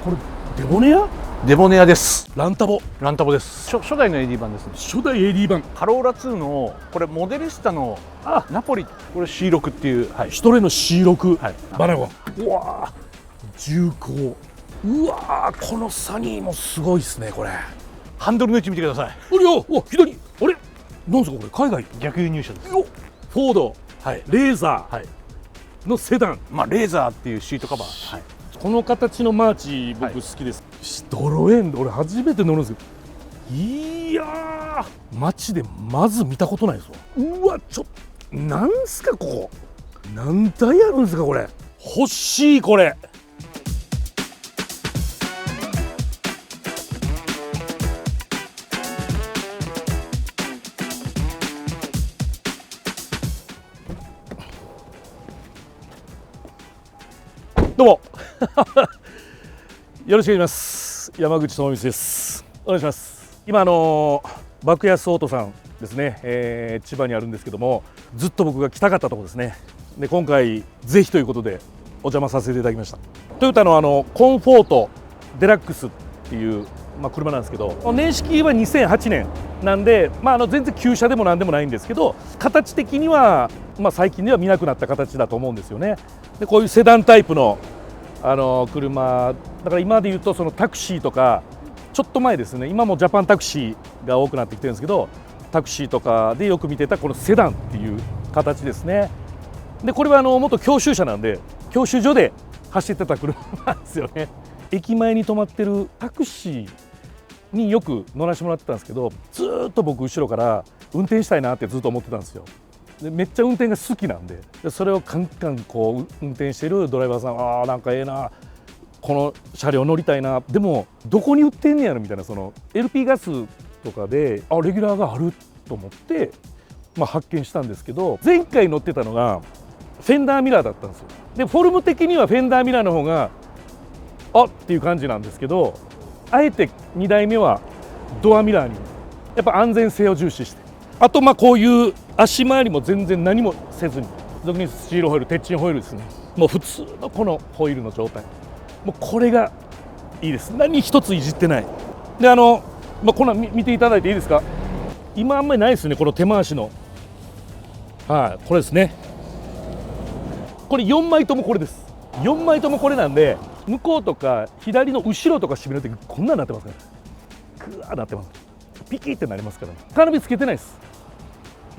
これデボネア？デボネアです。ランタボです。初代の AD 版ですね。初代 AD 版。カローラ2のこれモデリスタのナポリ、これ C6 っていう、シトレの C6、はい、バナゴン。うわ重厚。うわこのサニーもすごいですね。これハンドルの位置見てください。お左、あれなんですかこれ、海外逆輸入車です。フォード、はい、レーザーのセダン、レーザーっていうシートカバー、この形のマーチ僕好きです。ドロエンド俺初めて乗るんですけど、いやー街でまず見たことないですわ。うわなんすかここ、何台あるんですかこれ。欲しいこれ。どうもよろしくお願いします。山口智光です。お願いします。今爆安オートさんですね、千葉にあるんですけども、ずっと僕が来たかったところですね。で今回ぜひということでお邪魔させていただきました。トヨタのコンフォートデラックスっていう、車なんですけど、年式は2008年なんで、全然旧車でもなんでもないんですけど、形的には、最近では見なくなった形だと思うんですよね。でこういうセダンタイプの車だから、今でいうとそのタクシーとか、ちょっと前ですね、今もジャパンタクシーが多くなってきてるんですけど、タクシーとかでよく見てたこのセダンっていう形ですね。でこれは元教習車なんで、教習所で走ってた車なんですよね。駅前に止まってるタクシーによく乗らせてもらってたんですけど、ずっと僕後ろから運転したいなってずっと思ってたんですよ。でめっちゃ運転が好きなんで、それをカンカンこう運転してるドライバーさん、なんかええな、この車両乗りたいな、でもどこに売ってんねやろみたいな、その LP ガスとかでレギュラーがあると思って、発見したんですけど、前回乗ってたのがフェンダーミラーだったんですよ。でフォルム的にはフェンダーミラーの方がっていう感じなんですけど、あえて2台目はドアミラーにやっぱ安全性を重視して、あとこういう足回りも全然何もせずに、俗にスチールホイール、鉄鎮ホイールですね。もう普通のこのホイールの状態、もうこれがいいです。何一ついじってない。でこんな見ていただいていいですか。今あんまりないですね、この手回しの。これですね。これ4枚ともこれです。4枚ともこれなんで、向こうとか左の後ろとか締めるときこんなになってますからね。グワーなってます。ピキってなりますからね。カーナビつけてないです。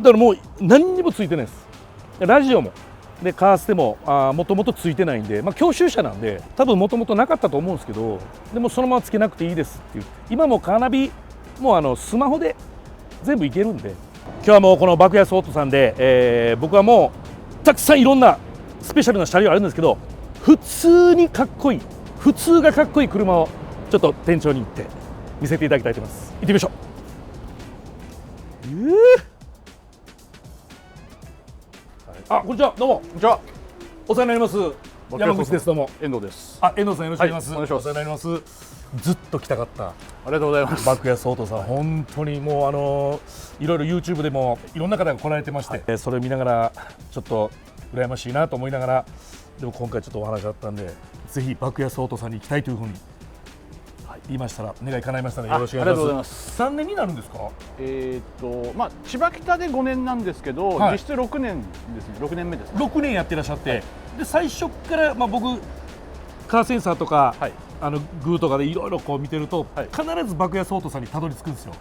だからもう何にもついてないです。ラジオもでカーステももともとついてないんで、教習車なんで多分もともとなかったと思うんですけど、でもそのままつけなくていいですっていう。今もカーナビもうスマホで全部いけるんで、今日はもうこの爆安オートさんで、僕はもうたくさんいろんなスペシャルな車両あるんですけど、普通にかっこいい、普通がかっこいい車をちょっと店長に行って見せていただきたいと思います。行ってみましょう。こんにちは、どうも。こんにちは。お世話になります。山口です。どうも。遠藤です。遠藤さんよろしくお願いします。お願いします。お世話になります。ずっと来たかった。ありがとうございます。爆安オートさん、本当にもういろいろ YouTube でもいろんな方が来られてまして、それを見ながらちょっと羨ましいなと思いながら、でも今回ちょっとお話あったんで、ぜひ爆安オートさんに行きたいというふうに言いましたら、願い叶いましたのでよろしくお願いします。ありがとうございます。3年になるんですか。千葉北で5年なんですけど、実質6年ですね。6年目ですね。6年やってらっしゃって、で最初から僕カーセンサーとか、グーとかでいろいろこう見てると、必ず爆安オートさんにたどり着くんですよ。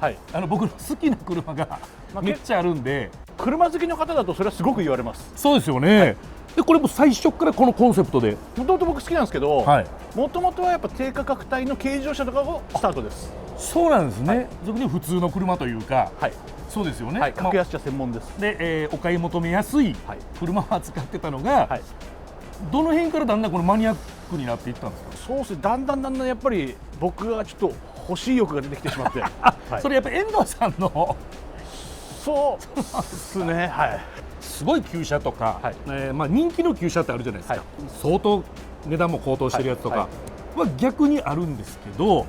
僕の好きな車がめっちゃあるんで、車好きの方だとそれはすごく言われます。そうですよね。でこれも最初からこのコンセプトで、もともと僕好きなんですけど、もともとはやっぱ低価格帯の軽自動車とかをスタートです。そうなんですね。俗に普通の車というか、そうですよね。格安車専門です。で、お買い求めやすい車を扱ってたのが、どの辺からだんだんこのマニアックになっていったんですか。そうですね。だんだんやっぱり僕がちょっと欲しい欲が出てきてしまって、それやっぱ遠藤さんのそうですね。すごい旧車とか、人気の旧車ってあるじゃないですか。相当値段も高騰してるやつとかは逆にあるんですけど、っ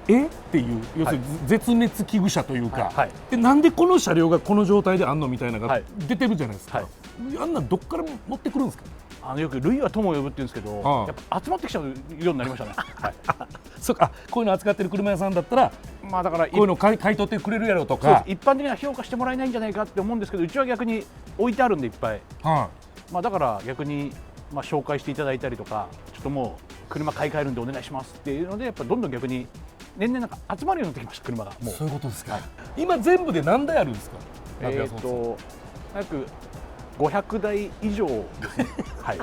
ていう、要するに絶滅危惧車というか、なんでこの車両がこの状態であんのみたいなのが出てるじゃないですか。あんなどっから持ってくるんですか。よく類は友を呼ぶって言うんですけど、うんやっぱ集まってきちゃうようになりましたね。はい、そうか、こういうの扱ってる車屋さんだったらまあだからこういうの買い取ってくれるやろとそうですか。一般的には評価してもらえないんじゃないかって思うんですけど、うちは逆に置いてあるんでいっぱい、はまあ、だから逆に、まあ、紹介していただいたりとか、ちょっともう車買い替えるんでお願いしますっていうので、やっぱどんどん逆に年々なんか集まるようになってきました、車がい、もう。そういうことですか。今全部で何台あるんですか。約500台以上ですね。はい。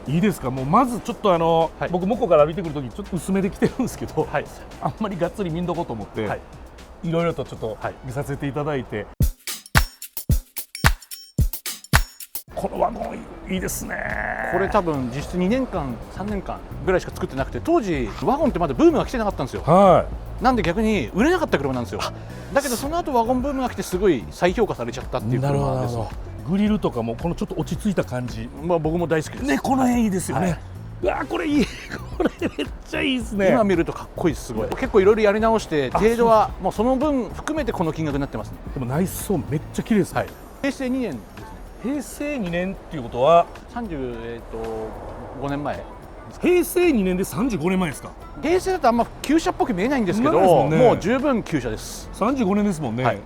いいですか。もうまずちょっとはい僕向こうから歩いてくるときちょっと薄めで来てるんですけど、はい。あんまりがっつり見んどこうと思って、はい。いろいろとちょっとはい見させていただいて、このワゴンいいですね。これ多分実質2年間3年間ぐらいしか作ってなくて、当時ワゴンってまだブームが来てなかったんですよ。はなんで逆に売れなかった車なんですよ。だけどその後ワゴンブームが来てすごい再評価されちゃったってい。いうなるほど車です。なるほど。グリルとかもこのちょっと落ち着いた感じ。まあ僕も大好きです。ね、この辺いいですよね。はいうわこれいい。これめっちゃいいですね。今見るとかっこいいです。すごい。結構いろいろやり直して程度はもうその分含めてこの金額になってますね。でも内装めっちゃ綺麗ですね。はい。平成2年ですね。平成2年っていうことは5年前。平成2年で35年前ですか。平成だとあんま旧車っぽく見えないんですけど、ないですもんねもう十分旧車です。35年ですもんね。はい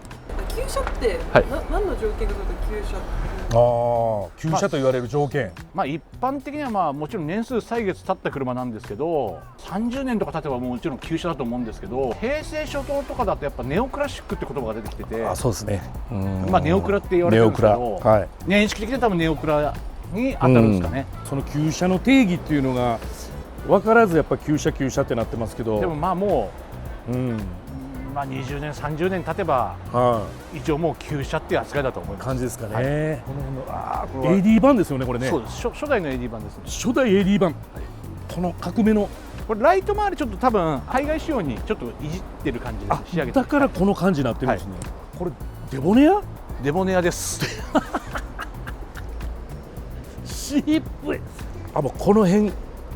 旧車って、はい何の条件がそれで旧車ああ、旧車と言われる条件。まあ一般的にはまあもちろん年数歳月経った車なんですけど、30年とか経てばもちろん旧車だと思うんですけど、平成初頭とかだとやっぱネオクラシックって言葉が出てきてて、そうですね。まあネオクラって言われてるんですけネオど、クラ。はい。年式的には多分ネオクラに当たるんですかね。その旧車の定義っていうのが分からずやっぱ旧車ってなってますけど。でもまあもうん。う、まあ20年30年経てばは一応もう旧車っていう扱いだと思いい。ます。感じですかね。はいこの辺のこれは AD 版ですよねこれね。そうです。初代の AD 版ですね。初代 AD 版。この角めの。これライト周りちょっと多分海外仕様にちょっといじってる感じで仕上げてだからこの感じになってるんですね。これデボネア？デボネアですシープ。あ、もうこの辺、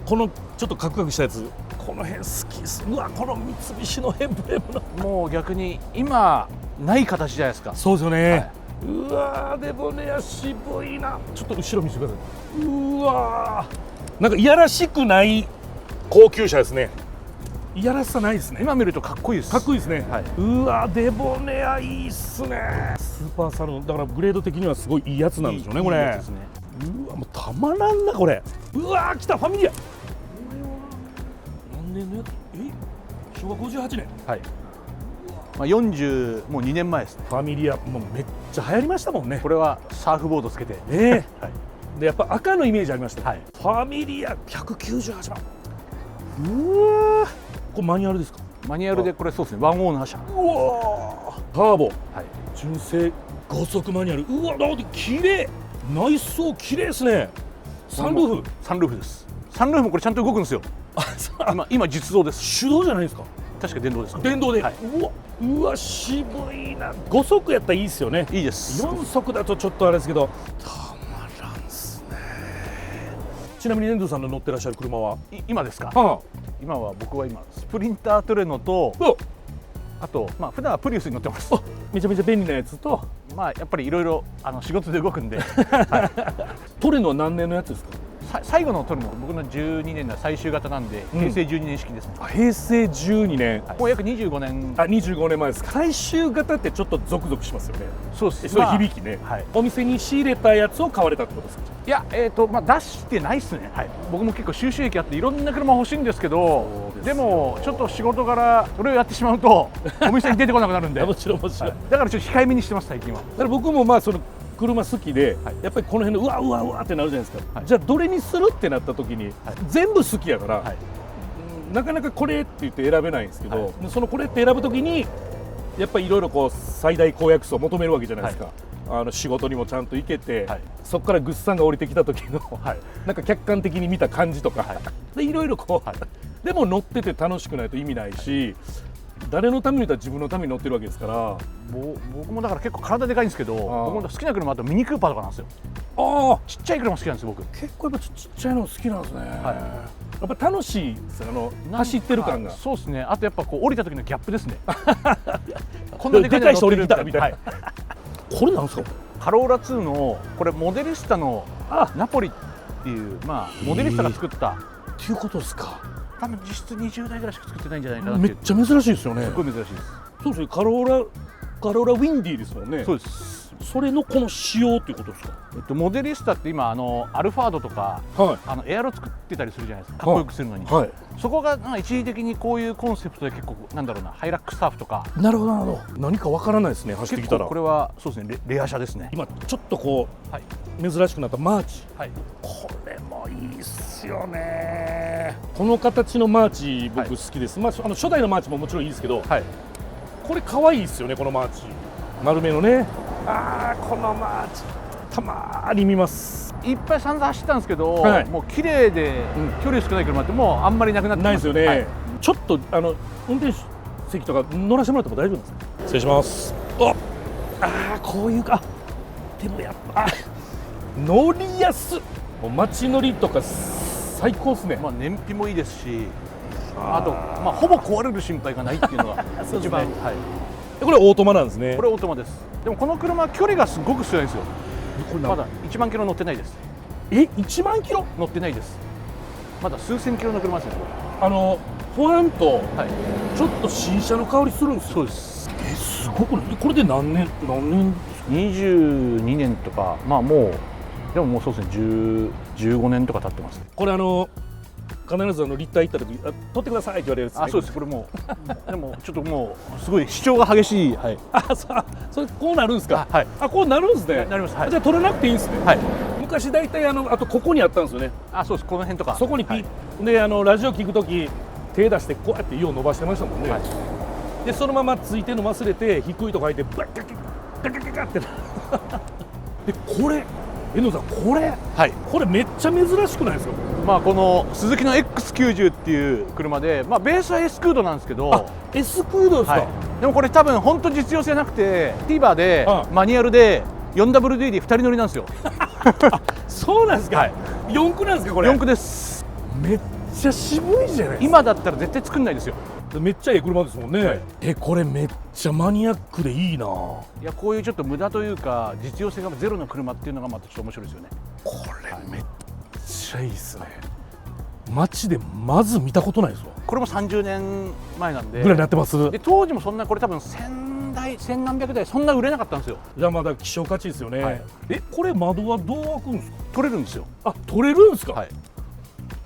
このちょっとカクカクしたやつ、この辺好きです。うわ、この三菱のエンブレムの。もう逆に今ない形じゃないですか。そうですよね。はいうわー、デボネア渋いな。ちょっと後ろ見せてください。うわー、なんかいやらしくない高級車ですね。いやらしさないですね。今見るとかっこいいです。かっこいいですね。はいうわー、デボネアいいっすね。スーパーサロンだからグレード的にはすごいいいやつなんでしょうね、これ。いいやつですね。うわ、もうたまらんなこれ。うわー、来たファミリア。何年のやつ？昭和58年。はい。まあ40もう2年前ですね。ファミリアもうめっちゃ流行りましたもんね。これはサーフボードつけて。ねはい。でやっぱ赤のイメージありましたよ。はい。ファミリア198万。うわー、これマニュアルですか？マニュアルでこれそうですね。ワンオーナー車。うわー、ターボはい。純正5速マニュアル。うわ、なんで綺麗。内装綺麗ですね。サンルーフ。サンルーフです。サンルーフもこれちゃんと動くんですよ。今実動です。手動じゃないですか？確か電動です。電動で。はい。うわ渋いな。5速やったらいいですよね。いいです。 4速だとちょっとあれですけど、たまらんっすね。ちなみに遠藤さんの乗ってらっしゃる車は？今ですか？は今は僕は今スプリンタートレノとあ、あとまあ普段はプリウスに乗ってます。めちゃめちゃ便利なやつと、まあやっぱりいろいろ仕事で動くんでトレノは何年のやつですか？最後のトレノ僕の12年の最終型なんで、平成12年式ですね。平成12年。もう約25年。あ、25年前ですか。最終型ってちょっとゾクゾクしますよね。そうです。そういう響きね、はい。お店に仕入れたやつを買われたってことですか？いやまあ出してないっすね。はい。僕も結構収集益あっていろんな車欲しいんですけど、でもちょっと仕事柄それをやってしまうとお店に出てこなくなるんでもちろんもちろん、だからちょっと控えめにしてます最近は。だから僕もまあその車好きで、はいやっぱりこの辺のうわうわうわってなるじゃないですか、はいじゃあどれにするってなった時に、はい全部好きやから、はい。なかなかこれって言って選べないんですけど、はいそのこれって選ぶ時にやっぱりいろいろこう最大公約数を求めるわけじゃないですか、仕事にもちゃんと行けて、はいそこからぐっさんが降りてきた時の、はいなんか客観的に見た感じとか、でいろいろこう、でも乗ってて楽しくないと意味ないし、誰のために言ったら自分のために乗ってるわけですから僕もだから結構体でかいんですけど、僕も好きな車あとミニクーパーとかなんですよ。ああちっちゃい車好きなんですよ僕。結構やっぱちっちゃいの好きなんですね、はやっぱ楽しいです走ってる感がそうですね。あとやっぱこう降りた時のギャップですね。こんでかい人降りてきたみたいな、はい。これなんですか？カローラ2のこれモデリスタのナポリっていう、まあ、モデリスタが作った、っていうことですか。多分実質20台ぐらいしか作ってないんじゃないかなっていう。めっちゃ珍しいですよね。すごい珍しいです。そうですね。カローラウィンディですもんね。そうです。それのこの仕様っていうことですか。モデリスタって今アルファードとか、はエアロ作ってたりするじゃないですか。かっこよくするのに、はい。そこが一時的にこういうコンセプトで結構なんだろうな、ハイラックスターフとか。なるほどなるほど。何かわからないですね。走ってきたら。これはそうですね、レア車ですね。今ちょっとこう、はい珍しくなったマーチ。はい。これもいいっすよね。この形のマーチ僕好きです。まあ初代のマーチももちろんいいですけど、はい。これ可愛いですよね。このマーチ。丸めのね。このマーチたまーに見ます。いっぱい散々走ったんですけど、はいもう綺麗で距離少ない車ってもうあんまりなくなってないですよね。はい、ちょっと運転席とか乗らせてもらっても大丈夫ですか。失礼します。こういうか。でもやっぱ乗りやす。もう街乗りとか最高ですね。まあ燃費もいいですし、あとまあほぼ壊れる心配がないっていうのがそうですね一番、はい。これオートマなんですね。これオートマです。でもこの車は距離がすごく強いんですよ。これまだ1万キロ乗ってないです。1万キロ乗ってないです。まだ数千キロの車ですね。フォアンとはい。ちょっと新車の香りするんですよ。そうです。すごくない。これで何年22年とか、まあもうでももうそうですね、15年とか経ってます。これ必ず立体行った時撮ってくださいって言われるやつ、ね。そうです。これもうでもちょっともうすごい主張が激しい。はい。それこうなるんですか。はい。こうなるんですね。なります。はい。じゃあ撮らなくていいんですね。はい。昔大体あとここにあったんですよね。そうです。この辺とか。そこにはいでラジオ聞く時手出してこうやって色を伸ばしてましたもんね。はい、でそのままついてるの忘れて低いとこ入ってバッガッってでこれ遠藤さんはい、これめっちゃ珍しくないですか。まあこのスズキの X90 っていう車で、まあベースは S クードなんですけど、S クードですか。はい、でもこれ多分本当実用性なくて TIBA でマニュアルで 4WD で2人乗りなんですよ。そうなんですか。はい、4駆なんですかこれ。4駆です。めっちゃ渋いじゃないですか。今だったら絶対作んないですよ。めっちゃいい車ですもんね。はい、これめっちゃマニアックでいいな。いや、こういうちょっと無駄というか実用性がゼロの車っていうのがまたちょっと面白いですよね。これめっちゃいいですね。街でまず見たことないですわ。これも30年前なんでぐらいになってます。で当時もそんな、これ多分1000台1000何百台そんな売れなかったんですよ。じゃあまだ希少価値ですよね。はい、これ窓はどう開くんですか。取れるんですよ。取れるんですか。はい。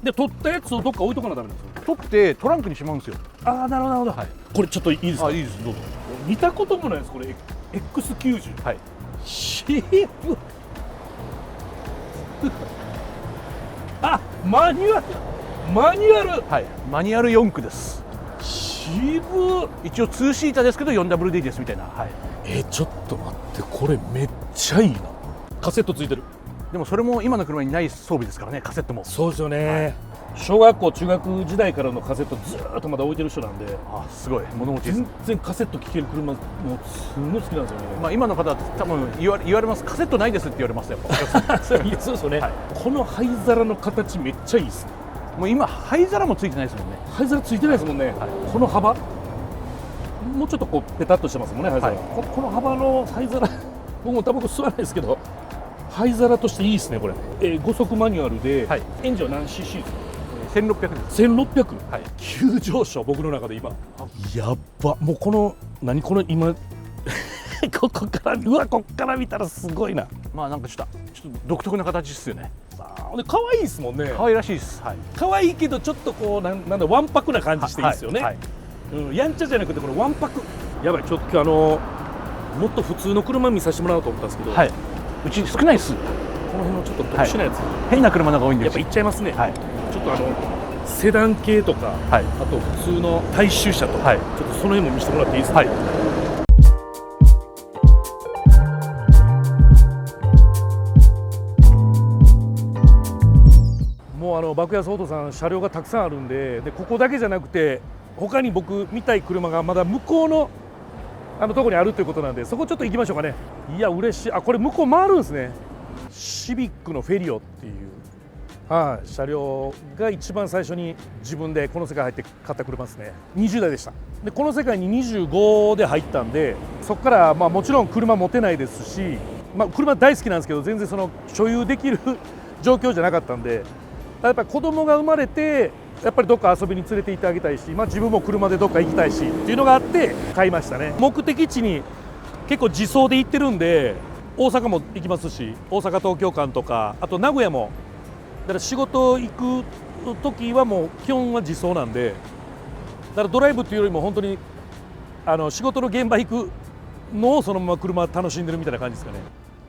で取ったやつをどっか置いとかなダメなんですよ。取ってトランクにしまうんですよ。なるほど。はい、これちょっといいですか。いいです、どうぞ。見たこともないですこれ X90。はい。渋い。マニュアル。はい、マニュアル4駆です。渋。一応2シーターですけど 4WD ですみたいな。はい。ちょっと待って、これめっちゃいいな。カセットついてる。でもそれも今の車にない装備ですからね、カセットも。そうですよね。はい、小学校中学時代からのカセットずーっとまだ置いてる人なんで、すごい物持ちです。全然カセット聴ける車もすごい好きなんですよね。まあ今の方は多分言われます。カセットないですって言われますやっぱ。そうですよね。はい、この灰皿の形めっちゃいいです。もう今灰皿もついてないですもんね。灰皿ついてないですもんね。はい、この幅もうちょっとこうペタッとしてますもんね灰皿。はい、この幅の灰皿僕もタバコ吸わないですけど灰皿としていいですねこれ。5速マニュアルで、はい、エンジンは何 cc ですか。1600です。1600、はい、急上昇僕の中で今やっば。もうこの今ここから見たらすごいな。まあなんかちょっと独特な形ですよね。で可愛いですもんね。可愛らしいです。はい、可愛いけどちょっとこうなんだわんぱくな感じしていいですよね。はいはい、やんちゃじゃなくてこのわんぱく。やばい、ちょっともっと普通の車見させてもらおうと思ったんですけど、はい、うち少ないです。この辺のちょっと特殊なやつ、変な車の方が多いんですよ。やっぱ行っちゃいますね。はい、ちょっとセダン系とか、はい、あと普通の大衆車とか、はい、ちょっとその辺も見せてもらっていいですか。はい、もう爆安オートさん車両がたくさんあるんで、ここだけじゃなくて他に僕見たい車がまだ向こうのとこにあるということなんで、そこちょっと行きましょうかね。いや嬉しい。これ向こう回るんですね。シビックのフェリオっていう、車両が一番最初に自分でこの世界入って買った車ですね。20代でした。でこの世界に25で入ったんで、そこからもちろん車持てないですし、まあ、車大好きなんですけど全然その所有できる状況じゃなかったんで、やっぱり子供が生まれてやっぱりどっか遊びに連れて行ってあげたいし、まあ、自分も車でどっか行きたいしっていうのがあって買いましたね。目的地に結構自走で行ってるんで、大阪も行きますし、大阪東京間とか、あと名古屋も、だから仕事行く時はもう基本は自走なんで、だからドライブっていうよりも本当に仕事の現場行くのをそのまま車楽しんでるみたいな感じですかね。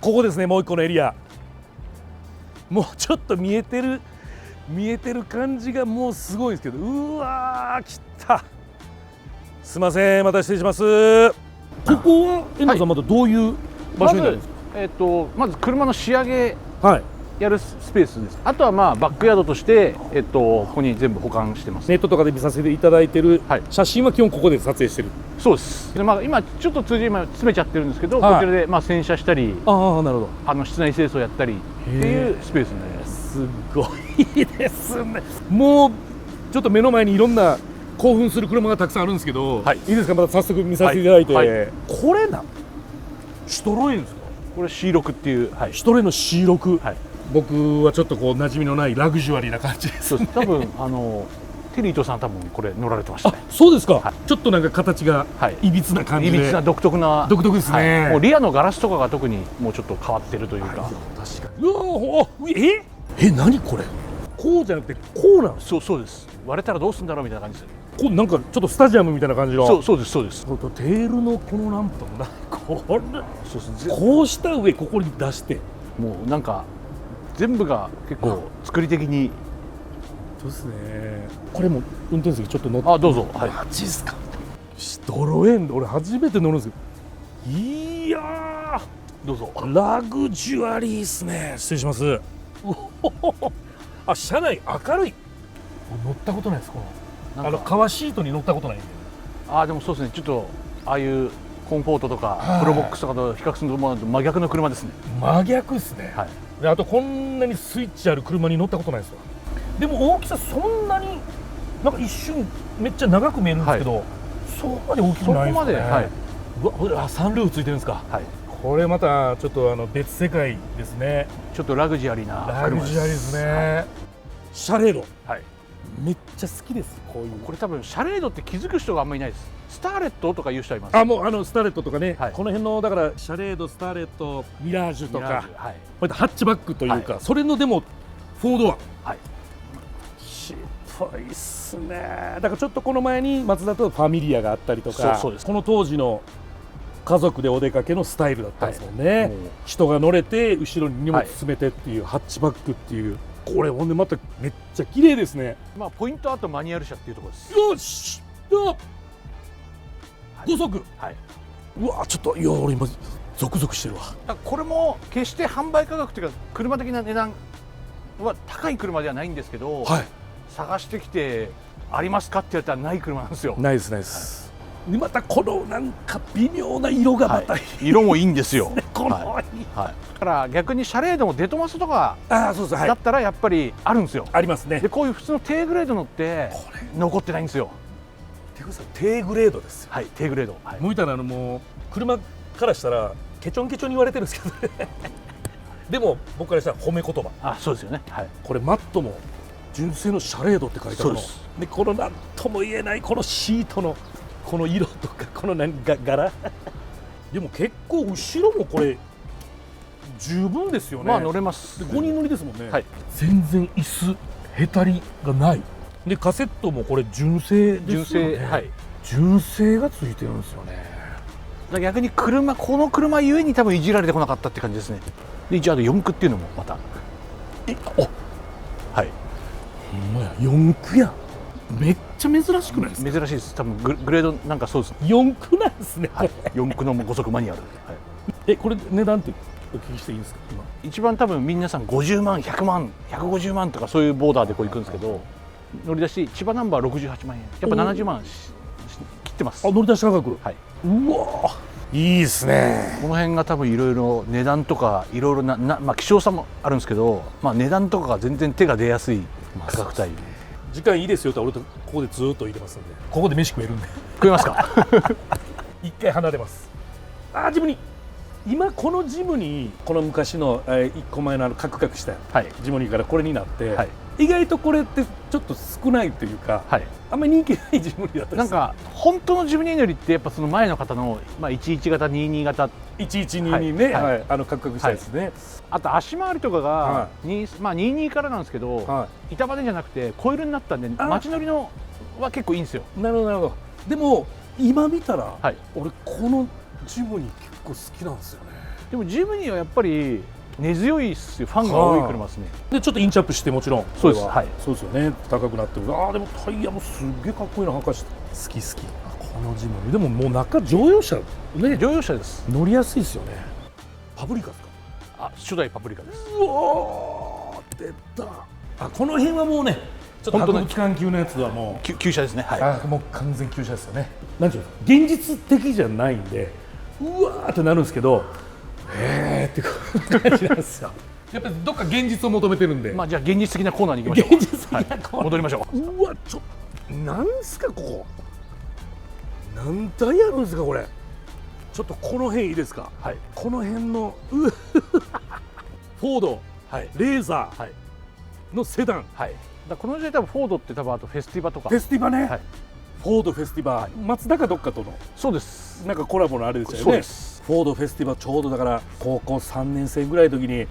ここですね、もう一個のエリア。もうちょっと見えてる感じがもうすごいんですけど、うわー来た。すいません、また失礼します。ここは遠藤さんまたどういう場所になるんですか？まず車の仕上げはい、やるスペースです。あとはまあバックヤードとして、ここに全部保管してます。ネットとかで見させていただいてるはい写真は基本ここで撮影してる。そうです。で、まあ、今ちょっと通じ今詰めちゃってるんですけど、はいこちらでまあ洗車したり、ああ、なるほど。室内清掃やったりっていうスペースになります。すごいですね。もうちょっと目の前にいろんな興奮する車がたくさんあるんですけど、はい、いいですか、また早速見させていただいて、はいはい、これシトロエンですか？これ C6 っていう、はい、シトロエンの C6、はい、僕はちょっとこう馴染みのないラグジュアリーな感じです、ね、そうです。多分テリーとさん多分これ乗られてましたね。そうですか、はい、ちょっとなんか形がいびつな感じで、いびつな独特ですね、はい、もうリアのガラスとかが特にもうちょっと変わってるというか、確かに。うわ何これ、こうじゃなくてこうなんですか？そうです。割れたらどうするんだろうみたいな感じです。こうなんかちょっとスタジアムみたいな感じの、そうです。テールのこのランプもこれそうです。こうした上ここに出して、もうなんか全部が結構作り的に。そうですね。これも運転席ちょっと乗って、どうぞ。はい。マジっすか？シトロエン、俺初めて乗るんですけど、いやどうぞ。ラグジュアリーっすね。失礼します。車内明るい。乗ったことないです。この革シートに乗ったことないんで。でもそうですね。ちょっとああいうコンフォートとかプロボックスとかと比較すると真逆の車ですね。真逆っすね。はい。で、あとこんなにスイッチある車に乗ったことないですわ。でも大きさそんなになんか一瞬めっちゃ長く見えるんですけど、はい、そこまで大きくないですね。そこまで、はい、うわ、サンルーフついてるんですか？はい。これまたちょっと別世界ですね。ちょっとラグジュアリーな車です。ラグジュアリーですね。はい、シャレード、はい、めっちゃ好きです。これ多分シャレードって気づく人があんまりいないです。スターレットとかいう人います。もうスターレットとかね、はい、この辺のだからシャレード、スターレット、ミラージュとか、はい、こういったハッチバックというか、はい、それのでも4ドア、はい、しっぽいっすね。だからちょっとこの前にマツダとファミリアがあったりとか、そうです。この当時の家族でお出かけのスタイルだったんですもんね。はい、人が乗れて後ろに荷物詰めてっていう、ハッチバックっていう、これほんでまためっちゃ綺麗ですね。まあポイントあとマニュアル車っていうところです。よし、5速、はい、うわちょっと俺今ゾクゾクしてるわ。これも決して販売価格というか車的な値段は高い車ではないんですけど、はい、探してきてありますかって言ったらない車なんですよ。ないです、ないです。はい、でまたこのなんか微妙な色がまた、はい、色もいいんですよ。この、はいはい、だから逆にシャレードもデトマスとかだったらやっぱりあるんですよ。ありますね。でこういう普通の低グレードのって残ってないんですよ。低グレードですよ。はい、低グレード。はい、向いたらもう車からしたらケチョンケチョンに言われてるんですけどね。でも僕からしたら褒め言葉。そうですよね。はい、これマットも純正のシャレードって書いてあるの。でこのなんとも言えないこのシートのこの色とかこの柄。でも結構後ろもこれ十分ですよね。まあ乗れます。5人乗りですもんね。はい、全然椅子へたりがない。でカセットもこれ純正ですよね。はい、純正がついてるんですよね。逆にこの車ゆえに多分いじられてこなかったって感じですね。で一応四駆っていうのもまたはい、ほんまや四駆や。めっちゃ珍しくないですか？珍しいです。多分グレードなんかそうです。四駆なんですね。はい、四駆の5速マニュアル。はい、これ値段ってお聞きしていいですか？今一番多分皆さん50万、100万、150万とかそういうボーダーでこう行くんですけど、乗り出し千葉ナンバー68万円、やっぱ70万切ってます。乗り出し価格。はい。うわいいですね。この辺が多分いろいろ値段とかいろいろまあ希少さもあるんですけど、まあ値段とかが全然手が出やすい価格帯。時間いいですよって俺とここでずっと入れますんで、ここで飯食えるんで。食えますか？一回離れます。自分に今このジムにこの昔の1個前のカクカクしたはいジムニーからこれになって、はい意外とこれってちょっと少ないというか、はい、あんまり人気ないジムニーだったりなんか本当のジムニー乗りってやっぱその前の方の、まあ、11型22型1122ね、はいはい、カクカクしたやつね、あと足回りとかが、はまあ、22からなんですけど、は板バネじゃなくてコイルになったんであ街乗りのは結構いいんですよ。い、なるほどなるほど。でも今見たら、はい俺このジムニー結構好きなんですよね。でもジムニーはやっぱり根強いっすよ。ファンが多い車ですね。でちょっとインチアップしてもちろんそうですこれははいそうですよね、高くなってる。ああでもタイヤもすっげえかっこいいの履かして好き好き。このジムニーでももう中乗用車ね、乗用車です。乗りやすいですよね。パプリカですか。あ、初代パプリカです。うわー出た。あこの辺はもうねちょっと博物館級のやつはもう、旧車ですね。はい。あもう完全旧車ですよね。なんていうの現実的じゃないんでうわーってなるんですけどって感じなんですよ。やっぱりどっか現実を求めてるんで、まあじゃあ現実的なコーナーに行きましょう。現実的なコーナーはい、戻りましょう。うわなんすかここ何台あるんですかこれ。ちょっとこの辺いいですか。はい。この辺のフォード、はい。レーザはい。ーのセダン、はい。だこの時代多分フォードって多分あとフェスティバとか。フェスティバね、はい。フォードフェスティバ、松田かどっかとのそうです。なんかコラボのあれですよね。そうです。フォードフェスティバちょうどだから高校3年生ぐらいの時に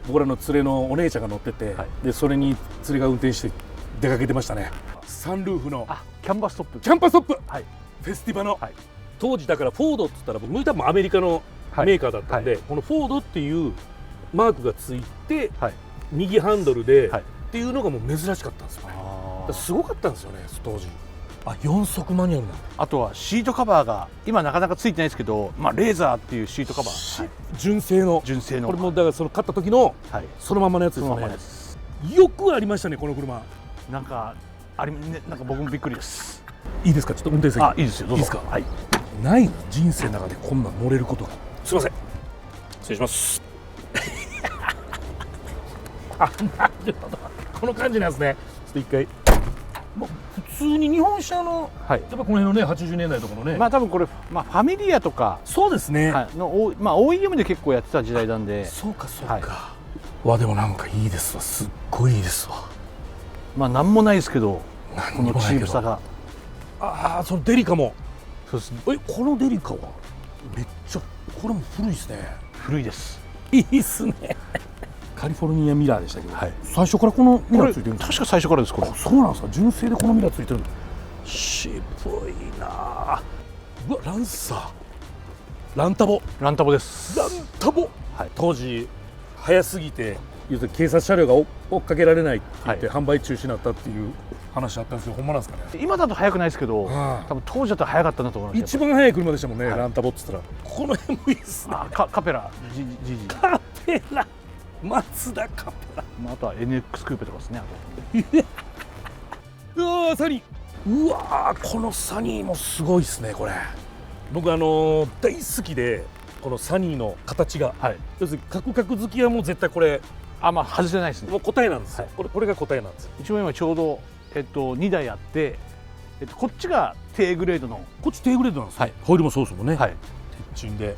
僕らの連れのお姉ちゃんが乗ってて、はいでそれに連れが運転して出かけてましたね。サンルーフのあ、キャンバストップ。キャンパストップ、はい。フェスティバの、はい。当時だからフォードって言ったら僕多分アメリカのはいメーカーだったんで、はこのフォードっていうマークがついてはい。右ハンドルで、はいっていうのがもう珍しかったんですよね。だあからすごかったんですよね当時。あ4速マニュアルなんだ。あとはシートカバーが今なかなかついてないですけど、まあレーザーっていうシートカバー。はい。純正の純正の。これもだからその買った時のはい。そのままのやつですよねそのまま。です。よくありましたねこの車。なんかあれね、なんか僕もびっくりです。いいですかちょっと運転席。あ、いいですよ。どうぞ。いいですかはい。ないの人生の中でこんなん乗れることが。すいません失礼します。あなるほどこの感じなんですね。ちょっと一回もう普通に日本車のはい。やっぱこの辺のね80年代とかのね、まあ多分これ、まあ、ファミリアとか、そうですね、はい、の、まあ、OEM で結構やってた時代なんで、そうかそうか、はいわでもなんかいいですわ、すっごいいいですわ。まあなんもないですけど、何このにもないけどチープさが。ああそのデリカもそうですね。このデリカはめっちゃこれも古いですね。古いです。いいっすね。カリフォルニアミラーでしたけど、はい最初からこのミこれラーついてるんですか。確か最初からですこれ。あそうなんですか。純正でこのミラーついてるの渋いなあ。うわランサーランタボランタボです。ランタボ、はい当時早すぎて要するに警察車両が追っかけられないって言って、販売中止になったっていう話あったんですよ。ほんまなんですかね。今だと速くないですけど、はい多分当時だと速かったなと思います。一番速い車でしたもんね、はいランタボっつったら。この辺もいいっすね。あ、カペラ、ジジ。カペラマツダカペラ。まあ、あとは NX クーペとかですね。あうわーサニー、うわーこのサニーもすごいっすねこれ。僕大好きでこのサニーの形が、とはい。要するにカクカク好きはもう絶対これあ、まあ外せないですね。もう答えなんですよ、はいこれが答えなんですよ。うちも今ちょうど2台あって、こっちが低グレードの、こっち低グレードなんですよ、はいホイールもそうですもんね、はい。鉄鎮で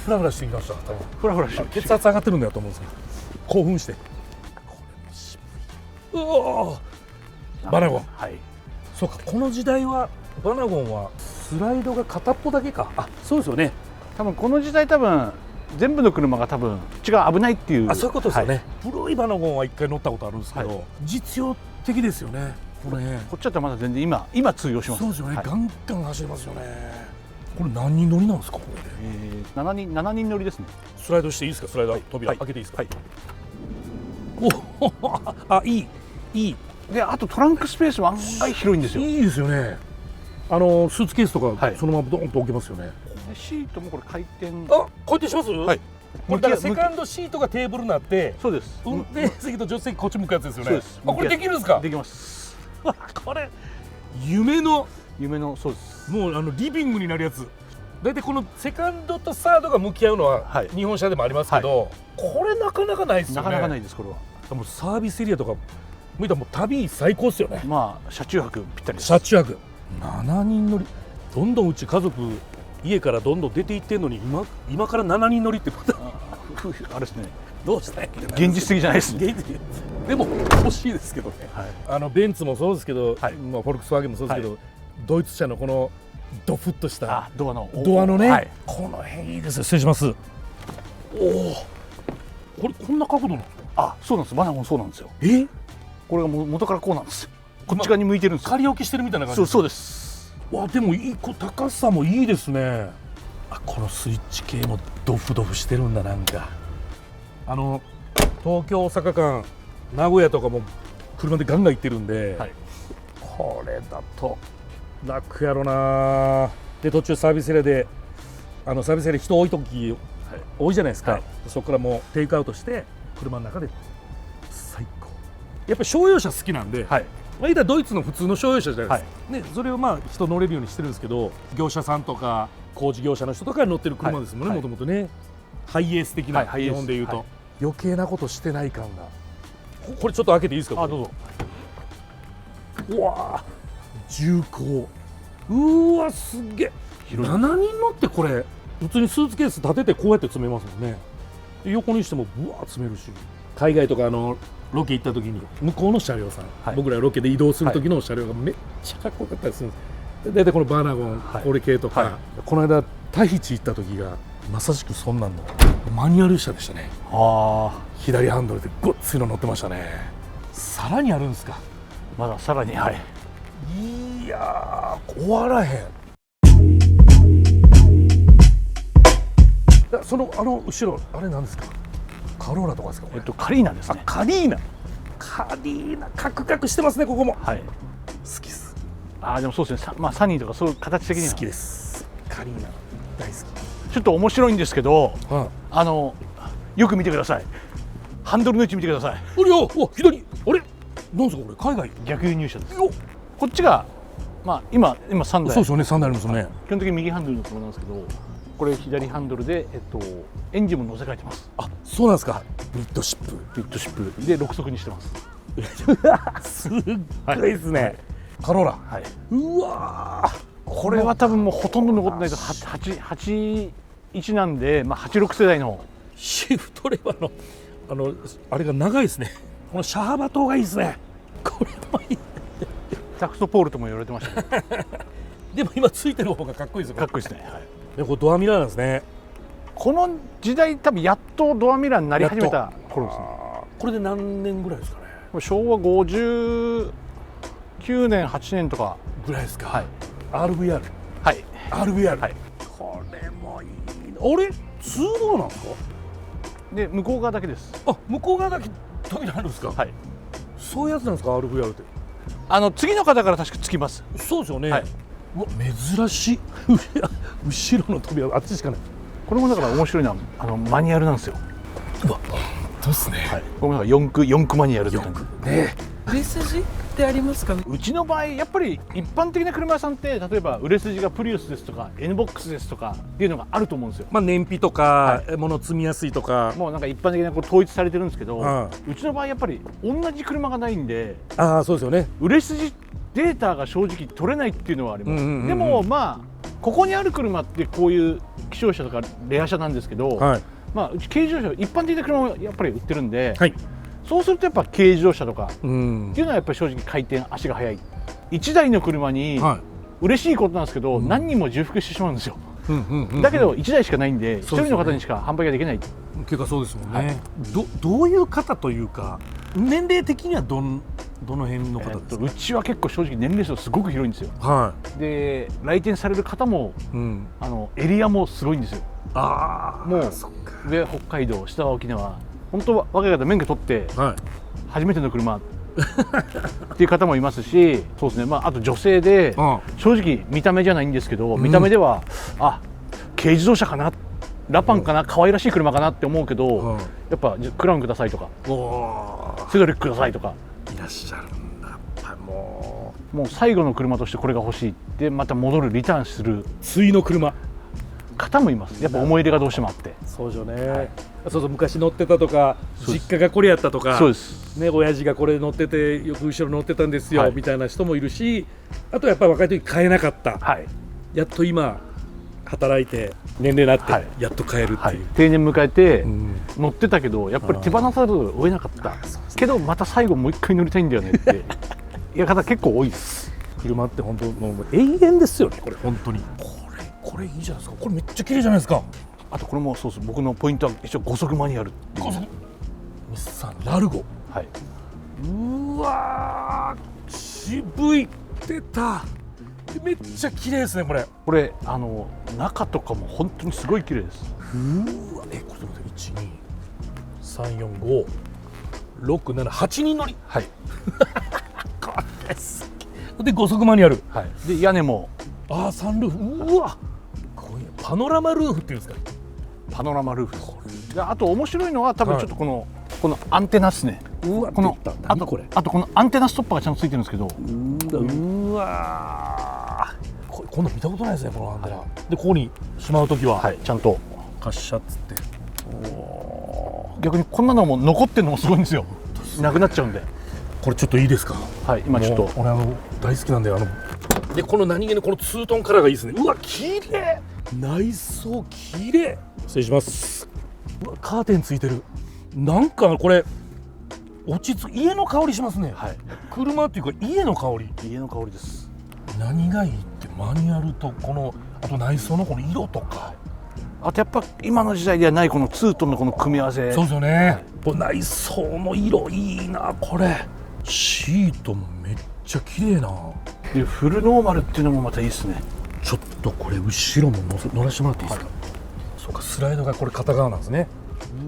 フラフラしてきました。多分フラフラして血圧上がってるんだと思うんですけど興奮してこれも渋い。うわーバナゴン。はい。そうかこの時代はバナゴンはスライドが片っぽだけか。あそうですよね。多分この時代多分全部の車が多分違う危ないっていう。あそういうことですよね、はい。古いバナゴンは一回乗ったことあるんですけど、はい実用的ですよねこれね。こっちだったらまだ全然今通用します。そうですよね、はいガンガン走りますよね。これ何人乗りなんですかこれで。7人乗りですね。スライドしていいですか。スライド、はい扉、はい開けていいですか。はい。おあいいで、あとトランクスペースも案外広いんですよ。いいですよね。スーツケースとかはいそのままドーンと置けますよね。でシートもこれ回転。あ回転します。はい。これだからセカンドシートがテーブルになってそうです。運転席と助手席こっち向くやつですよね。そうです。あこれできるんですか。できます。わこれ夢の夢のそうです。もうリビングになるやつ。大体このセカンドとサードが向き合うのははい日本車でもありますけど、これなかなかないですよね。なかなかないですこれは。もうサービスエリアとか見たらもう旅最高ですよね。まあ車中泊ぴったりです。車中泊7人乗りどんどんうち家族家からどんどん出ていってんのに今から7人乗りってまたあれですね、どうしたんや現実的じゃないですね。現実でも欲しいですけどね、ベンツもそうですけど、フォルクスワーゲンもそうですけど、ドイツ車のこのドフッとしたドアのね、この辺いいですよ。失礼します。おお、これこんな角度なの？そうなんです。バナゴンそうなんですよ。これが元からこうなんですよ。こっち側に向いてるんですよ。仮置きしてるみたいな感じ。そうです。わ、でも高さもいいですね。このスイッチ系もドフドフしてるんだ。なんか東京大阪間、名古屋とかも車でガンガン行ってるんで、これだと楽やろな。で途中サービスエリアでサービスエリア人多い時多いじゃないですか、そこからもうテイクアウトして車の中で最高。やっぱり商用車好きなんで、言ったらドイツの普通の商用車じゃないですか、それを人乗れるようにしてるんですけど、業者さんとか工事業者の人とかが乗ってる車ですもんね、もともとね。ハイエース的な、日本でいうと、余計なことしてない感が。これちょっと開けていいですか？どうぞ。うわー、重厚。うわ、すげえ。7人乗ってこれ普通にスーツケース立ててこうやって詰めますもんね。で横にしてもぶわー詰めるし、海外とかロケ行った時に向こうの車両さん、僕らロケで移動する時の車両がめっちゃかっこよかったりするんです。で大体このバーナゴン、これ系とか、この間タヒチ行った時がまさしくそんなんのマニュアル車でしたね。左ハンドルでごっついの乗ってましたね。さらにあるんですか？まださらに。いやー、終わらへん。その後ろあれなんですか？カローラとかですか？カリーナですね。カリーナカクカクしてますね。ここも好きです。でもそうですね。サニーとかそういう形的には好きです。カリーナ大好き。ちょっと面白いんですけど、よく見てください。ハンドルの位置見てください。左、あれなんですかこれ？海外逆輸入車です。こっちが今3台。そうですよね、3台ありますよね。基本的に右ハンドルの車なんですけど、これ左ハンドルでエンジンも乗せ替えてます。そうなんですか。ミッドシップで6速にしてます。すっごいですね。カローラ。うわー、これは多分もうほとんど残ってないと81なんで、86世代のシフトレバーのあれが長いですね。この車幅灯がいいですね。これもいい。タクトポールとも言われてましたね。でも今ついてる方がかっこいいですよ。かっこいいですね。でこれドアミラーなんですね。この時代多分やっとドアミラーになり始めた頃ですね。これで何年ぐらいですかね？昭和59年8年とかぐらいですか。RVR。RVR。これもいい。あれ通道なんですか？で向こう側だけです。向こう側だけ扉あるんですか？そういうやつなんですか RVR って？次の方から確かつきます。そうですよね。うわ珍しい。後ろの扉あっちしかない。これもだから面白いのはマニュアルなんですよ。うわ、そうですね。これも4区マニュアルって感じね。売れ筋ってありますか？うちの場合やっぱり一般的な車屋さんって例えば売れ筋がプリウスですとか N ボックスですとかっていうのがあると思うんですよ。燃費とか、物積みやすいとかもうなんか一般的な統一されてるんですけど、うちの場合やっぱり同じ車がないんで、そうですよね。売れ筋データが正直取れないっていうのはあります。でもここにある車ってこういう希少車とかレア車なんですけど、うち軽自動車一般的な車もやっぱり売ってるんで、そうするとやっぱ軽自動車とかっていうのはやっぱり正直回転足が速い1台の車に嬉しいことなんですけど、何人も重複してしまうんですよ。だけど1台しかないんで1人の方にしか販売ができない。結果そうですもんね。どういう方というか年齢的にはどの辺の方ですか？うちは結構正直年齢層すごく広いんですよ。で来店される方も、エリアもすごいんですよ。もう上北海道下は沖縄、本当は若い方免許取って初めての車っていう方もいますし、そうですね。あと女性で正直見た目じゃないんですけど、見た目では軽自動車かな、ラパンかな、可愛らしい車かなって思うけど、やっぱクラウンくださいとかセドリックくださいとかいらっしゃるんだ。やっぱりもう最後の車としてこれが欲しいってまた戻るリターンする対の車方もいます。やっぱ思い入れがどうしてもあって。そうですよね。そう昔乗ってたとか実家がこれやったとか、そうですね、親父がこれ乗っててよく後ろ乗ってたんですよ、みたいな人もいるし、あとやっぱり若い時買えなかった、やっと今働いて年齢になはいってやっと帰るっていう、はい、定年迎えてうん乗ってたけどやっぱり手放さざるを得なかったけどまた最後もう一回乗りたいんだよねっていう方結構多いです。車って本当もう永遠ですよねこれ本当に。これいいじゃないですか。これめっちゃ綺麗じゃないですか。あとこれもそうそう、僕のポイントは一応5速マニュアルっていう。日産ラルゴ。はい、うわー渋い。出た。めっちゃ綺麗ですねこれ。これ中とかも本当にすごい綺麗です。うわこれ1234567 8人乗り。はいこれすげえ。で5速マニュアル。はい、で屋根もサンルーフ。うわこういうパノラマルーフっていうんですか。パノラマルーフです。であと面白いのは多分ちょっとこのアンテナですね。うわこのあ何これ。とこのアンテナストッパーがちゃんとついてるんですけど、うわこんな見たことないですねこのアンテナ。でここにしまうときは、はい、ちゃんとカッシャっつって。逆にこんなのも残ってるのもすごいんですよ。なくなっちゃうんで。これちょっといいですか。はい、今ちょっと俺大好きなんだよ。でこの何気にこのツートンカラーがいいですね。うわ綺麗。内装綺麗。失礼します。うわカーテンついてる。なんかこれ落ち着く家の香りしますね。はい、車っていうか家の香り。家の香りです。何がいいってマニュアルとこのあと内装のこの色とか、あとやっぱ今の時代ではないこのツートンのこの組み合わせ。そうですよね、これ内装の色いいな。これシートもめっちゃ綺麗な。でフルノーマルっていうのもまたいいですね。ちょっとこれ後ろも乗らせてもらっていいですか。はい、そうかスライドがこれ片側なんですね。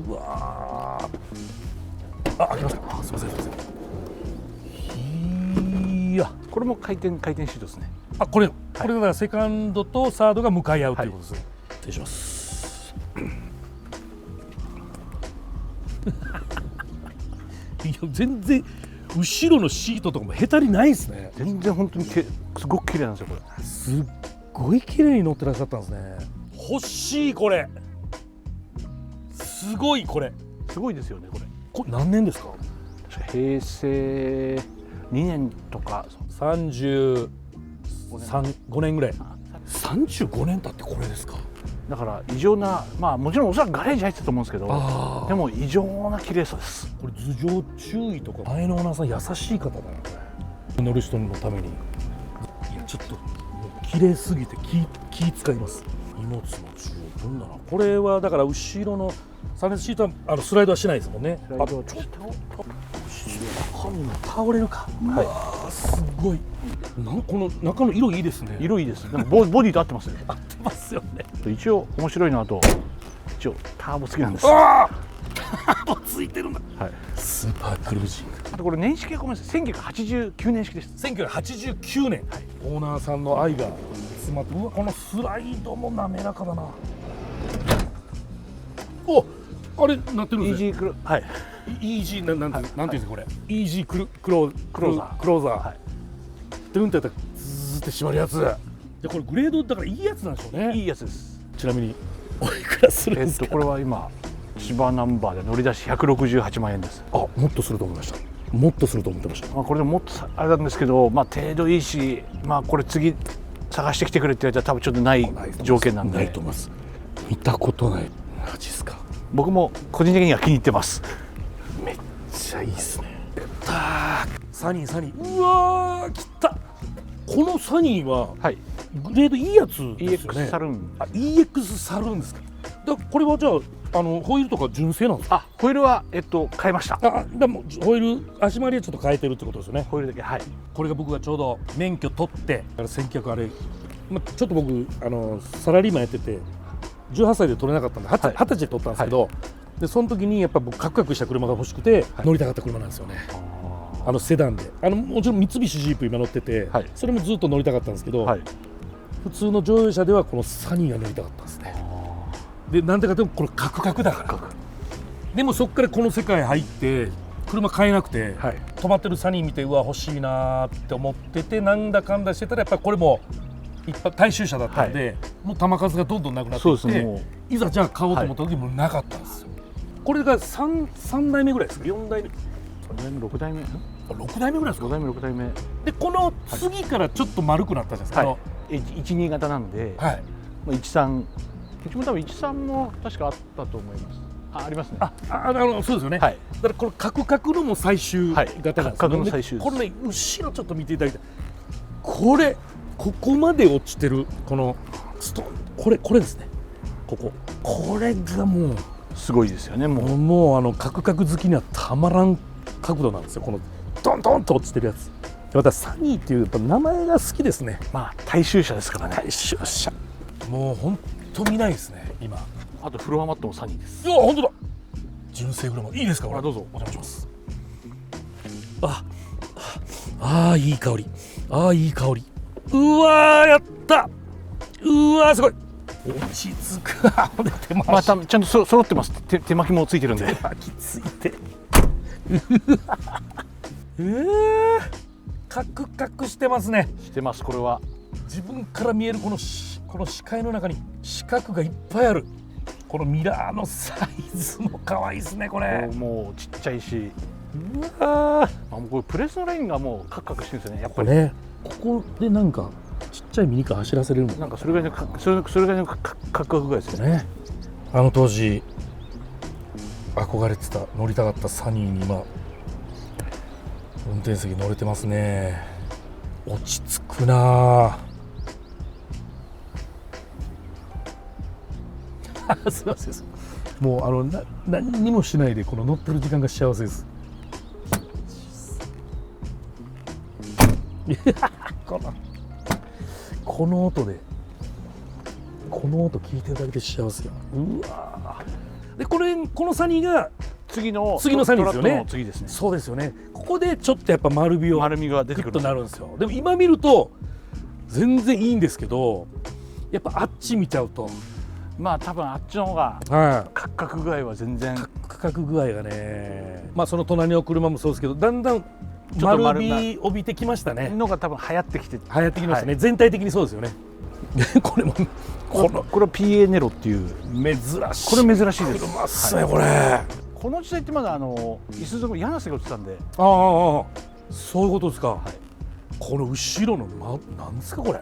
うわー開けますか。すいませんすいません。いやこれも回転シートですね。これだからセカンドとサードが向かい合うということですね。失礼します。いや全然後ろのシートとかもへたりないですね。全然本当にすごく綺麗なんですよこれ。すっごい綺麗に乗ってらっしゃったんですね。欲しいこれ。すごいこれ。すごいですよねこれ。これ何年ですか。確か平成2年とか35年ぐらい。35年経ってこれですか。だから異常な、まあもちろんおそらくガレージ入ってたと思うんですけど、でも異常な綺麗さです。これ頭上注意とか前のオーナーさん優しい方だなこれ。乗る人のために。いやちょっともう綺麗すぎて気使います。荷物も十分だな。これはだから後ろの3列シートはスライドはしないですもんね。スライドはちょっと中身も倒れるか。はい、うわすごい。この中の色いいですね。色いいです。なんかボディと合ってますね。合ってますよね。一応面白いのと一応ターボ付きなんです。ターボついてるんだ。はい。スーパークルージング。あとこれ年式がごめんなさい。1989年式です。1989年。はい、オーナーさんの愛が詰まって。うわこのスライドも滑らかだな。おあれなってるんですね。イージークロはい。イージーなんていうんですかこれ。イージークローザー。はい。ドゥンってやったらズーって閉まるやつ。でこれグレードだからいいやつなんでしょうね。いいやつです。ちなみにおいくらするんですか。これは今千葉ナンバーで乗り出し168万円です。もっとすると思いました。もっとすると思ってました。これでもっとあれなんですけど、程度いいし、これ次探してきてくれって言われたら多分ちょっとない条件なんで。ないと思います。見たことない。マジですか。僕も個人的には気に入ってます。めっちゃいいですね。サニー。うわー来た。このサニーは、はい、グレードいいやつですよね。 EX サルーン。EX サルーンですか。これはじゃあホイールとか純正なんですか。ホイールは変えました。でもホイール足回りはちょっと変えてるってことですよね。ホイールだけ。はい。これが僕がちょうど免許取って1900あれ、ちょっと僕サラリーマンやってて18歳で取れなかったんで20歳で取ったんですけど、でその時にやっぱ僕カクカクした車が欲しくて乗りたかった車なんですよね。セダンでもちろん三菱ジープ今乗ってて、それもずっと乗りたかったんですけど、普通の乗用車ではこのサニーが乗りたかったんですね。でなんでかというとこれカクカクだから。でもそこからこの世界入って車買えなくて、止まってるサニー見てうわ欲しいなって思ってて、なんだかんだしてたらやっぱりこれも大衆車だったんで、もう球数がどんどんなくなっていって、いざじゃあ買おうと思った時もなかったんですよ。これが 3代目ぐらいですか。4代目6代目6代目ぐらいですか。5代目6代目でこの次からちょっと丸くなったじゃないですか。12型なんで、13、うちも多分13も確かあったと思います。ありますね。そうですよね、はい、だからこのカクカクのも最終型なんですよね、カクカクの最終です。これね、後ろちょっと見ていただきたい。ここまで落ちてるこのこれですね。これがもうすごいですよね。もうカクカク好きにはたまらん角度なんですよ。このドンドンと落ちてるやつ。またサニーっていうやっぱ名前が好きですね。まあ大衆車ですからね。大衆車。もう本当見ないですね今。あとフロアマットもサニーです。いや本当だ。純正フロアマットいいですか。どうぞお願いします。いい香り。いい香り。うわーやった。うわーすごい。落ち着く。手巻き。まあちゃんと揃ってます。手巻きもついてるんで。手巻きついて。カクカクしてますね。してます。これは自分から見えるこの視界の中に四角がいっぱいある。このミラーのサイズも可愛いですねこれ。もうちっちゃいし。うわもうこれプレスのラインがもうカクカクしてるんですよね。やっぱりね。ここでなんかちっちゃいミニカー走らせれるもん。なんかそれぐらいのカクカクぐらいですよね。あの当時憧れてた乗りたかったサニーに今運転席乗れてますね。落ち着くなあすいません。もう何にもしないでこの乗ってる時間が幸せです。この音でこの音聞いてるだけで幸せや。うわでこのサニーが次のサニーですよね。次ですね。そうですよね。ここでちょっとやっぱ丸みが出てくるとなるんですよ。でも今見ると全然いいんですけど、やっぱあっち見ちゃうとまあ多分あっちの方がカクカク具合は全然カクカク具合がね、まあその隣の車もそうですけどだんだん丸み帯びてきましたね。のが多分流行ってきましたね、全体的にそうですよね。これは PA ネロっていう珍しい。これ珍しいです。車っすねこれ。この時代ってまだいすゞの柳瀬が売ってたんで。そういうことですか。この後ろのなんですかこれ。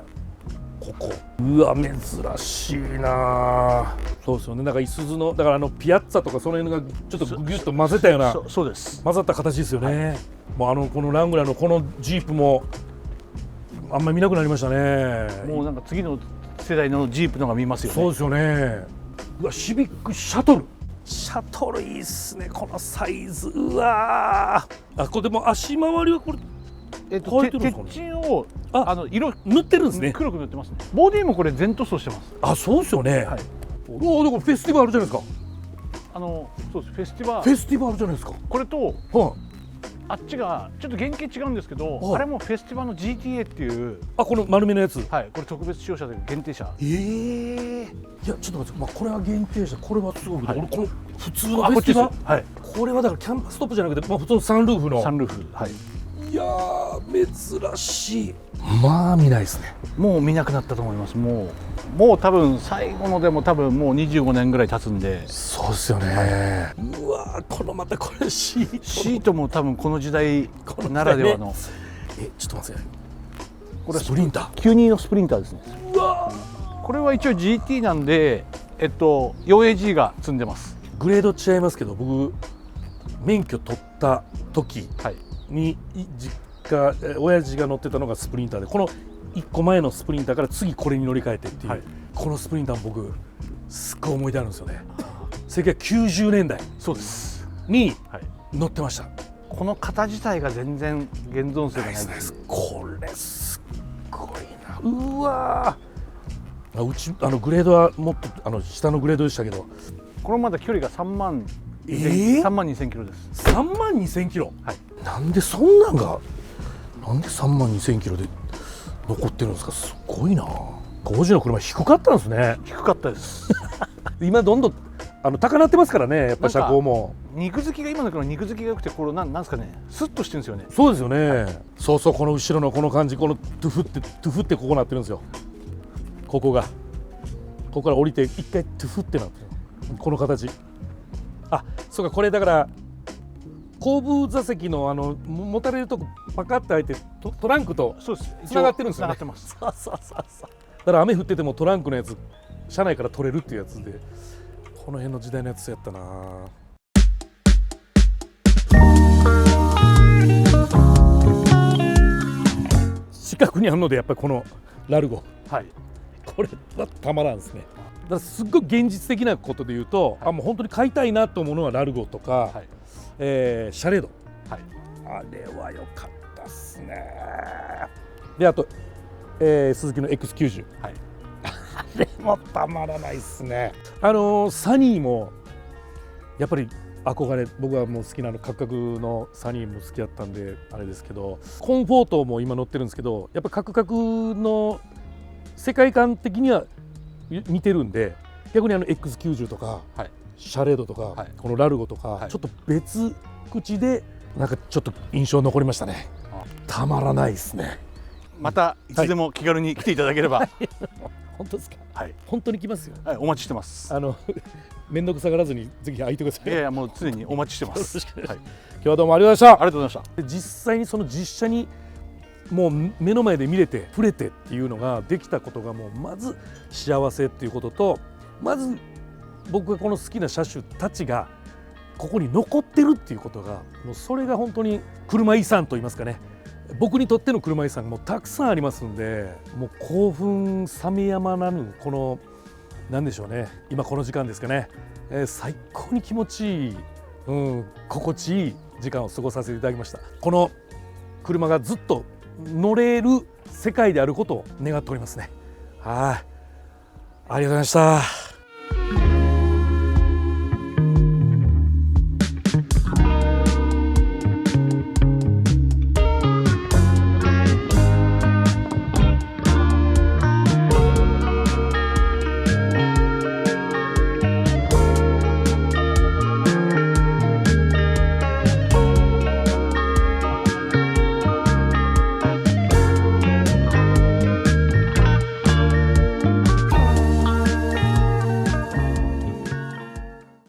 うわ珍しいな。そうですよね。なんかいすゞのだからピアッツァとかその辺がちょっとギュッと混ぜたような。そうです。混ざった形ですよね。もうこのラングラーのこのジープもあんまり見なくなりましたね。もうなんか次の世代のジープのが見ますよね。そうですよね。うわシビックシャトルいいっすねこのサイズ。うわこれでも足回りはこれ鉄筋を色塗ってるんですね。黒く塗ってますね。ボディもこれ全塗装してます。そうですよね。おおでもフェスティバルじゃないですか。そうです。フェスティバルじゃないですか。これとあっちがちょっと原型違うんですけど、あれもフェスティバルの GTA っていうこの丸めのやつ。これ特別使用車で限定車。いやちょっと待って、これは限定車、これはすごいけど、俺この普通のフェスティバル、これはだからキャンパストップじゃなくて、普通のサンルーフの。いやー珍しい。まあ見ないですね。もう見なくなったと思います。もう多分最後のでも多分もう25年ぐらい経つんで。そうですよね。うわまたこれシートも多分この時代ならではの。ちょっと待って。これスプリンター。92のスプリンターですね。これは一応 GT なんで4AG が積んでます。グレード違いますけど、僕免許取った時に親父が乗ってたのがスプリンターで、この1個前のスプリンターから次これに乗り換えてっていう、このスプリンター僕すっごい思い出あるんですよね。1990年代に乗ってました。この型自体が全然現存性がないです。これすっごいな。うわうちグレードはもっと下のグレードでしたけど、これまだ距離が3万2000キロです。3万2000キロ。なんでそんなんがなんで3万2000キロで残ってるんですか。すごいな。当時の車低かったんですね。低かったです。今どんどん高なってますからね。やっぱ車高も肉付きが今の車肉付きが良くて、これなんですかね、スッとしてるんですよね。そうですよね。そうこの後ろのこの感じ、このトゥフってここなってるんですよ。ここから降りて一回トゥフってなってるこの形。そうか、これだから後部座席の持たれるとこパカッて開いてトランクとつながってるんですよね。つながってます。そうだから雨降っててもトランクのやつ車内から撮れるっていうやつで、この辺の時代のやつやったな。近くにあるのでやっぱりこのラルゴ、はい、これはたまらんですね。だからすっごい現実的なことで言うと、もう本当に買いたいなと思うのはラルゴとか、シャレード、あれは良かったっすね。であと、鈴木の X90、あれもたまらないっすね。サニーもやっぱり憧れ、僕はもう好きなの、カクカクのサニーも好きだったんであれですけど、コンフォートも今乗ってるんですけど、やっぱカクカクの世界観的には似てるんで、逆にX90 とか、シャレードとか、このラルゴとか、ちょっと別口でなんかちょっと印象残りましたね。たまらないですね。またいつでも気軽に来ていただければ、本当ですか。はい、本当に来ますよ。はい、お待ちしてます。面倒くさがらずにぜひ会いてください。いやいや、もう常にお待ちしてます。今日はどうもありがとうございました。ありがとうございました。実際にその実車にもう目の前で見れて触れてっていうのができたことが、もうまず幸せっていうことと、まず僕がこの好きな車種たちがここに残ってるっていうことが、もうそれが本当に車遺産といいますかね、僕にとっての車遺産がもうたくさんありますんで、もう興奮冷めやまなぬ、この何でしょうね、今この時間ですかね、最高に気持ちいい、心地いい時間を過ごさせていただきました。この車がずっと乗れる世界であることを願っておりますね。はい、ありがとうございました。